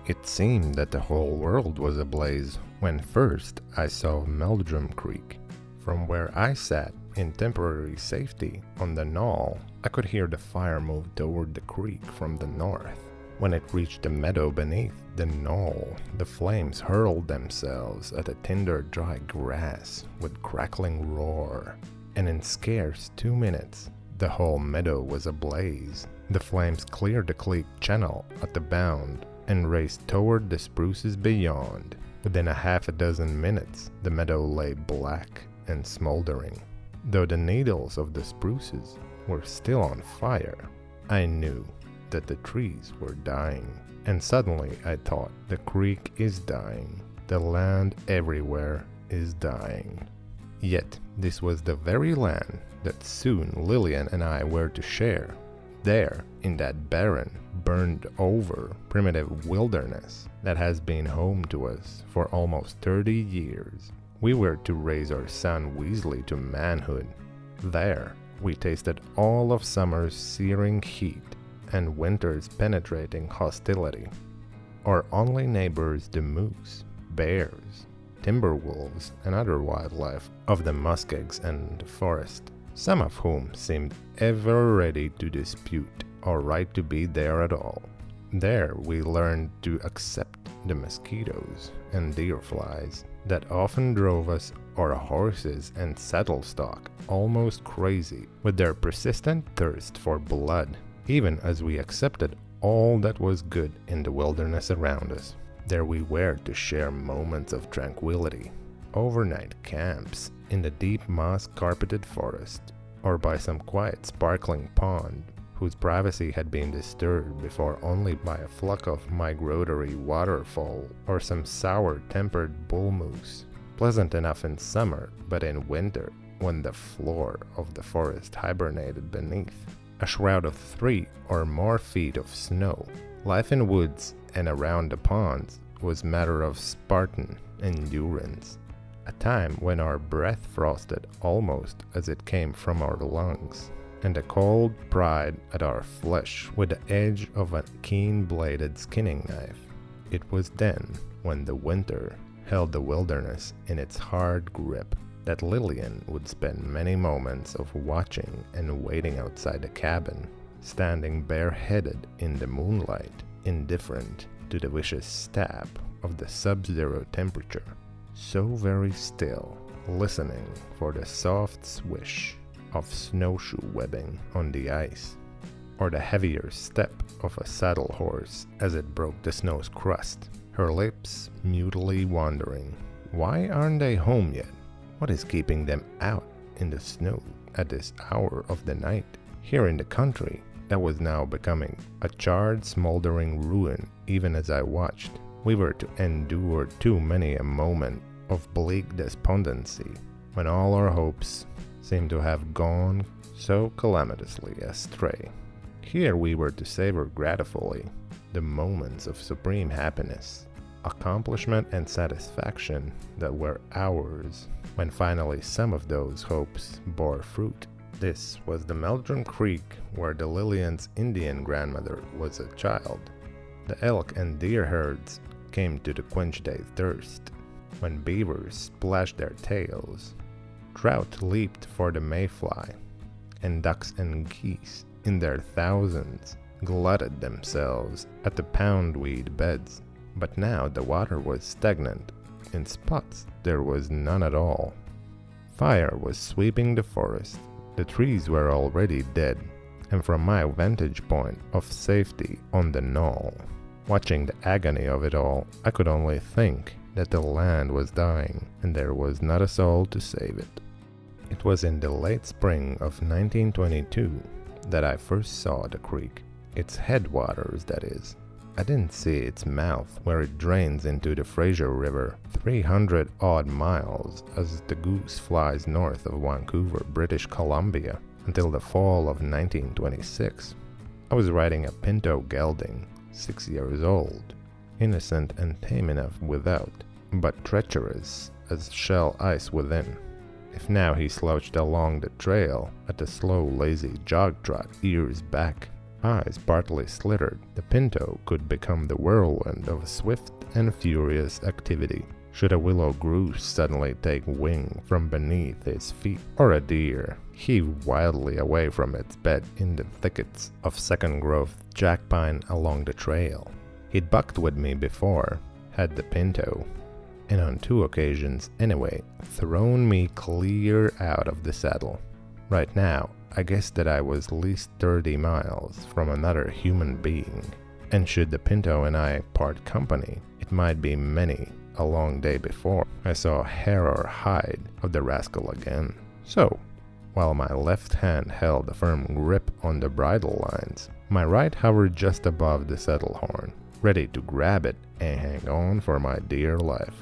It seemed that the whole world was ablaze when first I saw Meldrum Creek. From where I sat in temporary safety on the knoll, I could hear the fire move toward the creek from the north. When it reached the meadow beneath the knoll, the flames hurled themselves at the tinder dry grass with crackling roar, and in scarce 2 minutes, the whole meadow was ablaze. The flames cleared the creek channel at the bound and raced toward the spruces beyond. Within a half a dozen minutes, the meadow lay black and smoldering. Though the needles of the spruces were still on fire, I knew that the trees were dying. And suddenly I thought, the creek is dying. The land everywhere is dying. Yet this was the very land that soon Lillian and I were to share. There, in that barren, burned over, primitive wilderness that has been home to us for almost 30 years, we were to raise our son Weasley to manhood. There, we tasted all of summer's searing heat and winter's penetrating hostility. Our only neighbors the moose, bears, timber wolves, and other wildlife of the muskegs and the forest, some of whom seemed ever ready to dispute our right to be there at all. There we learned to accept the mosquitoes and deer flies that often drove us, our horses and saddle stock, almost crazy with their persistent thirst for blood, even as we accepted all that was good in the wilderness around us. There we were to share moments of tranquility, overnight camps in the deep moss-carpeted forest, or by some quiet sparkling pond whose privacy had been disturbed before only by a flock of migratory waterfowl or some sour-tempered bull moose. Pleasant enough in summer, but in winter, when the floor of the forest hibernated beneath a shroud of 3 or more feet of snow, life in woods and around the ponds was matter of Spartan endurance, a time when our breath frosted almost as it came from our lungs, and a cold pried at our flesh with the edge of a keen-bladed skinning knife. It was then, when the winter held the wilderness in its hard grip, that Lillian would spend many moments of watching and waiting outside the cabin, standing bareheaded in the moonlight, indifferent to the vicious stab of the sub-zero temperature, so very still, listening for the soft swish of snowshoe webbing on the ice, or the heavier step of a saddle horse as it broke the snow's crust, her lips mutely wondering, why aren't they home yet? What is keeping them out in the snow at this hour of the night, here in the country that was now becoming a charred, smoldering ruin? Even as I watched, we were to endure too many a moment of bleak despondency, when all our hopes seemed to have gone so calamitously astray. Here we were to savor gratefully the moments of supreme happiness, accomplishment and satisfaction that were ours when finally some of those hopes bore fruit. This was the Meldrum Creek where the Lillian's Indian grandmother was a child. The elk and deer herds came to quench their thirst, when beavers splashed their tails, trout leaped for the mayfly, and ducks and geese in their thousands glutted themselves at the poundweed beds. But now the water was stagnant. In spots there was none at all. Fire was sweeping the forest. The trees were already dead, and from my vantage point of safety on the knoll, watching the agony of it all, I could only think that the land was dying, and there was not a soul to save it. It was in the late spring of 1922 that I first saw the creek, its headwaters, that is. I didn't see its mouth where it drains into the Fraser River 300-odd miles as the goose flies north of Vancouver, British Columbia, until the fall of 1926. I was riding a Pinto gelding, 6 years old, innocent and tame enough without, but treacherous as shell ice within. If now he slouched along the trail at a slow, lazy jog trot, ears back, Eyes partly slittered, the Pinto could become the whirlwind of swift and furious activity. Should a willow goose suddenly take wing from beneath his feet, or a deer heave wildly away from its bed in the thickets of second-growth jack pine along the trail. He'd bucked with me before, had the Pinto, and on 2 occasions anyway, thrown me clear out of the saddle. Right now, I guessed that I was at least 30 miles from another human being, and should the Pinto and I part company, it might be many a long day before I saw hair or hide of the rascal again. So, while my left hand held a firm grip on the bridle lines, my right hovered just above the saddle horn, ready to grab it and hang on for my dear life.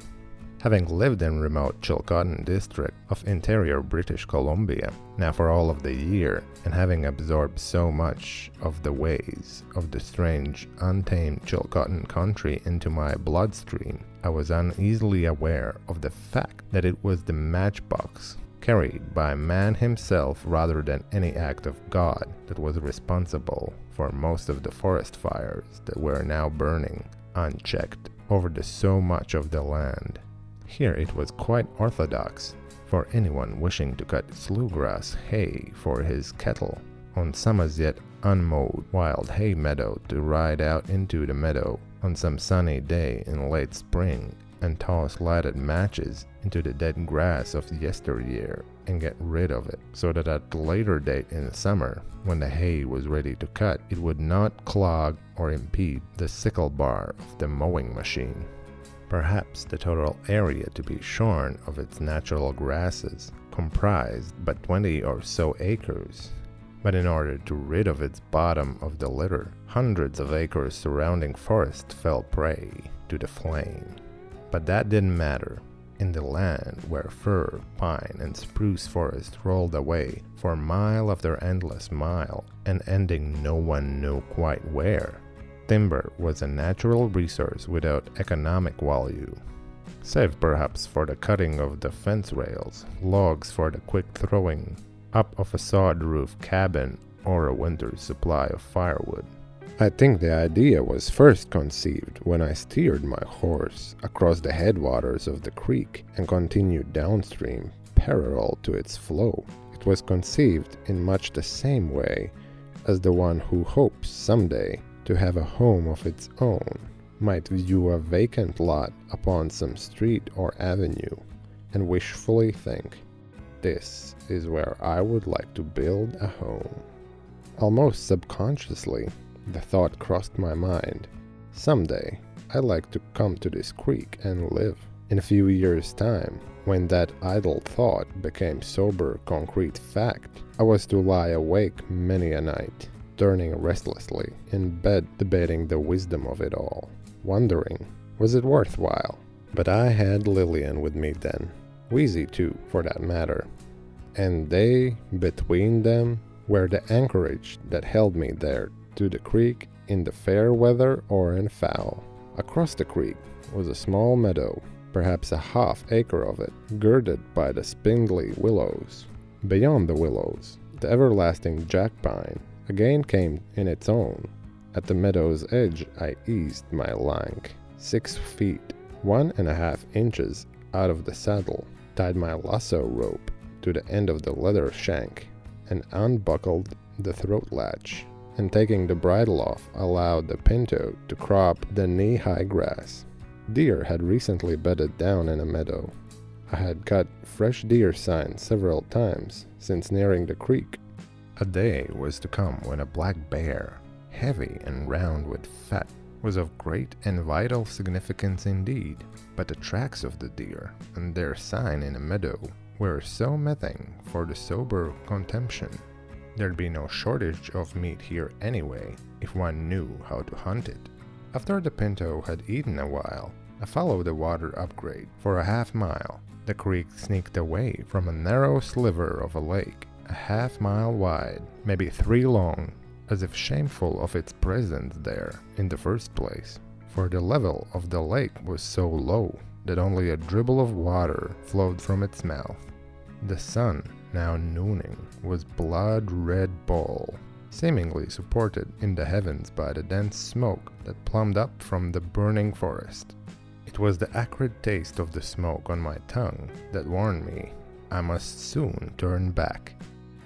Having lived in remote Chilcotin district of interior British Columbia now for all of the year, and having absorbed so much of the ways of the strange, untamed Chilcotin country into my bloodstream, I was uneasily aware of the fact that it was the matchbox carried by man himself rather than any act of God that was responsible for most of the forest fires that were now burning unchecked over so much of the land. Here it was quite orthodox for anyone wishing to cut slewgrass hay for his cattle on some as yet unmowed wild hay meadow to ride out into the meadow on some sunny day in late spring and toss lighted matches into the dead grass of yesteryear and get rid of it, so that at a later date in the summer, when the hay was ready to cut, it would not clog or impede the sickle bar of the mowing machine. Perhaps the total area to be shorn of its natural grasses comprised but 20 or so acres, but in order to rid of its bottom of the litter, hundreds of acres surrounding forest fell prey to the flame. But that didn't matter. In the land where fir, pine, and spruce forest rolled away for mile after endless mile, and ending no one knew quite where, timber was a natural resource without economic value, save perhaps for the cutting of the fence rails, logs for the quick throwing up of a sod-roof cabin, or a winter's supply of firewood. I think the idea was first conceived when I steered my horse across the headwaters of the creek and continued downstream, parallel to its flow. It was conceived in much the same way as the one who hopes someday to have a home of its own might view a vacant lot upon some street or avenue and wishfully think, "This is where I would like to build a home." Almost subconsciously, the thought crossed my mind, someday I'd like to come to this creek and live. In a few years' time, when that idle thought became sober, concrete fact, I was to lie awake many a night, turning restlessly in bed, debating the wisdom of it all, wondering, was it worthwhile? But I had Lillian with me then, Wheezy too, for that matter, and they, between them, were the anchorage that held me there to the creek in the fair weather or in foul. Across the creek was a small meadow, perhaps a half-acre of it, girded by the spindly willows. Beyond the willows, the everlasting jack pine again came in its own. At the meadow's edge I eased my lank 6 feet, 1.5 inches out of the saddle, tied my lasso rope to the end of the leather shank, and unbuckled the throat latch, and taking the bridle off, allowed the Pinto to crop the knee-high grass. Deer had recently bedded down in a meadow. I had cut fresh deer signs several times since nearing the creek. A day was to come when a black bear, heavy and round with fat, was of great and vital significance indeed, but the tracks of the deer and their sign in a meadow were so mething for the sober contemplation. There'd be no shortage of meat here anyway, if one knew how to hunt it. After the Pinto had eaten a while, I followed the water upgrade for a half-mile. The creek sneaked away from a narrow sliver of a lake, a half-mile wide, maybe 3 long, as if shameful of its presence there in the first place, for the level of the lake was so low that only a dribble of water flowed from its mouth. The sun, now nooning, was blood-red ball, seemingly supported in the heavens by the dense smoke that plumbed up from the burning forest. It was the acrid taste of the smoke on my tongue that warned me I must soon turn back.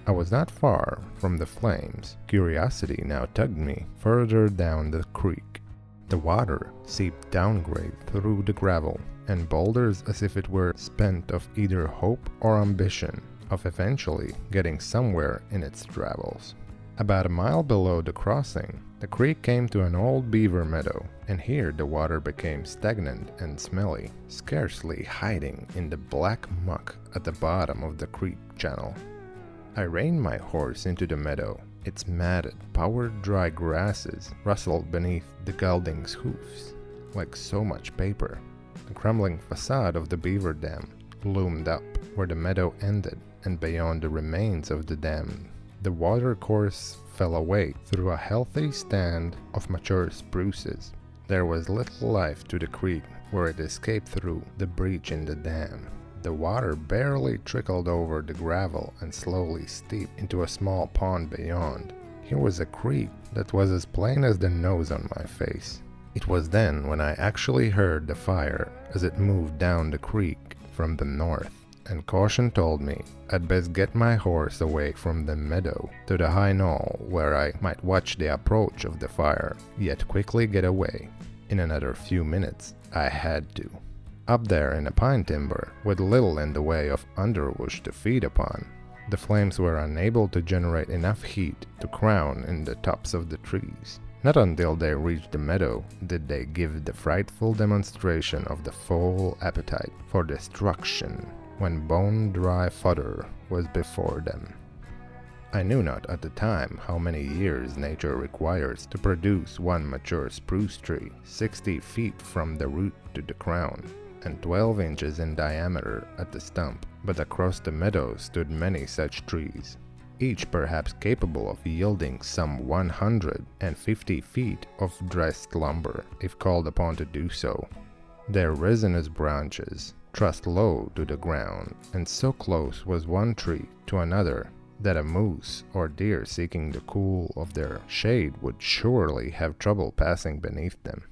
I was not far from the flames. Curiosity now tugged me further down the creek. The water seeped downgrade through the gravel, and boulders as if it were spent of either hope or ambition of eventually getting somewhere in its travels. About a mile below the crossing, the creek came to an old beaver meadow, and here the water became stagnant and smelly, scarcely hiding in the black muck at the bottom of the creek channel. I reined my horse into the meadow. Its matted, powered dry grasses rustled beneath the gelding's hoofs like so much paper. The crumbling facade of the beaver dam loomed up where the meadow ended, and beyond the remains of the dam, the water course fell away through a healthy stand of mature spruces. There was little life to the creek where it escaped through the breach in the dam. The water barely trickled over the gravel and slowly steeped into a small pond beyond. Here was a creek that was as plain as the nose on my face. It was then when I actually heard the fire as it moved down the creek from the north, and caution told me I'd best get my horse away from the meadow to the high knoll where I might watch the approach of the fire, yet quickly get away. In another few minutes, I had to. Up there in a pine timber, with little in the way of underbush to feed upon, the flames were unable to generate enough heat to crown in the tops of the trees. Not until they reached the meadow did they give the frightful demonstration of the full appetite for destruction, when bone-dry fodder was before them. I knew not at the time how many years nature requires to produce one mature spruce tree 60 feet from the root to the crown, and 12 inches in diameter at the stump, but across the meadow stood many such trees, each perhaps capable of yielding some 150 feet of dressed lumber if called upon to do so. Their resinous branches thrust low to the ground, and so close was one tree to another that a moose or deer seeking the cool of their shade would surely have trouble passing beneath them.